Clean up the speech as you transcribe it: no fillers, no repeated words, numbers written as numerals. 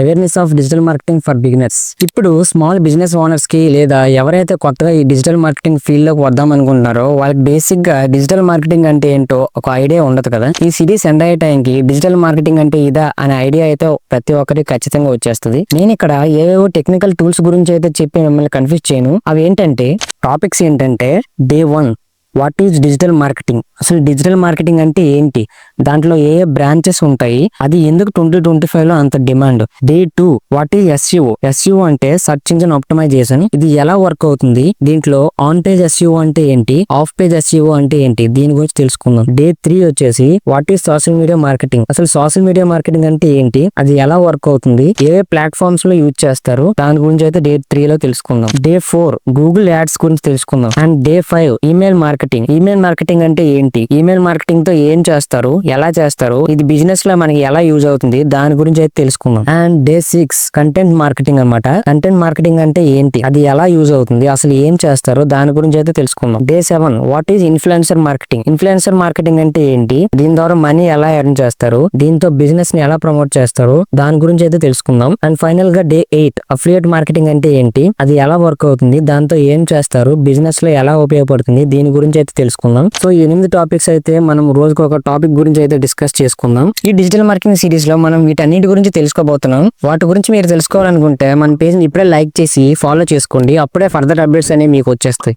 Awareness of digital marketing for beginners. ఇప్పుడు small business owners కి లేదా ఎవరైతే కొత్తగా ఈ డిజిటల్ మార్కెటింగ్ ఫీల్డ్ లోకి వద్దాం అనుకుంటున్నారో వాళ్ళకి బేసిక్ గా డిజిటల్ మార్కెటింగ్ అంటే ఏంటో ఒక ఐడియా ఉండదు కదా. ఈ సిటీ సెండ్ అయ్యే టైంకి డిజిటల్ మార్కెటింగ్ అంటే ఇదా అనే ఐడియా అయితే ప్రతి ఒక్కరికి ఖచ్చితంగా వచ్చేస్తుంది. నేను ఇక్కడ ఏవేవో టెక్నికల్ టూల్స్ గురించి అయితే చెప్పి మిమ్మల్ని కన్ఫ్యూజ్ చేయను. అవి ఏంటంటే టాపిక్స్ ఏంటంటే day 1 what is digital marketing, అసలు డిజిటల్ మార్కెటింగ్ అంటే ఏంటి, దాంట్లో ఏ బ్రాంచెస్ ఉంటాయి, అది ఎందుకు 2025 లో అంత demand. Day 2 what is SEO. SEO అంటే సర్చ్ ఇంజిన్ ఆప్టిమైజేషన్, ఇది ఎలా వర్క్ అవుతుంది, దీంట్లో ఆన్ పేజ్ ఎస్ఈఓ అంటే ఏంటి, ఆఫ్ పేజ్ ఎస్ఈఓ అంటే ఏంటి, దీని గురించి తెలుసుకుందాం. డే 3 వచ్చేసి what is social media marketing, అసలు సోషల్ మీడియా మార్కెటింగ్ అంటే ఏంటి, అది ఎలా వర్క్ అవుతుంది, ఏ ప్లాట్ఫామ్స్ లో యూజ్ చేస్తారు, దాని గురించి అయితే డే 3 లో తెలుసుకుందాం. డే 4 గూగుల్ యాడ్స్ గురించి తెలుసుకుందాం. And day 5 email marketing. Email marketing అంటే ఏంటి, ఈమెయిల్ మార్కెటింగ్ తో ఏం చేస్తారు, ఎలా చేస్తారు, ఇది బిజినెస్ లో మనకి ఎలా యూజ్ అవుతుంది, దాని గురించి అయితే తెలుసుకుందాం. అండ్ డే 6 కంటెంట్ మార్కెటింగ్ అన్నమాట. కంటెంట్ మార్కెటింగ్ అంటే ఏంటి, అది ఎలా యూజ్ అవుతుంది, అసలు ఏం చేస్తారు, దాని గురించి అయితే తెలుసుకుందాం. Day 7 what is influencer marketing. Influencer marketing అంటే ఏంటి, దీని ద్వారా మనీ ఎలా ఎర్న్ చేస్తారు, దీంతో బిజినెస్ ని ఎలా ప్రమోట్ చేస్తారు, దాని గురించి అయితే తెలుసుకుందాం. అండ్ ఫైనల్ గా డే 8 అఫిలియేట్ మార్కెటింగ్ అంటే ఏంటి, అది ఎలా వర్క్ అవుతుంది, దాంతో ఏం చేస్తారు, బిజినెస్ లో ఎలా ఉపయోగపడుతుంది, దీని గురించి అయితే తెలుసుకుందాం. సో ఈ 8 టాపిక్స్ అయితే మనం రోజుకు ఒక టాపిక్ గురించి అయితే డిస్కస్ చేసుకుందాం. ఈ డిజిటల్ మార్కెటింగ్ సిరీస్ లో మనం వీటన్నిటి గురించి తెలుసుకోబోతున్నాం. వాటి గురించి మీరు తెలుసుకోవాలనుకుంటే మన పేజ్ ని ఇప్పుడే లైక్ చేసి ఫాలో చేసుకోండి, అప్పుడే ఫర్దర్ అప్డేట్స్ అనేవి మీకు వచ్చేస్తాయి.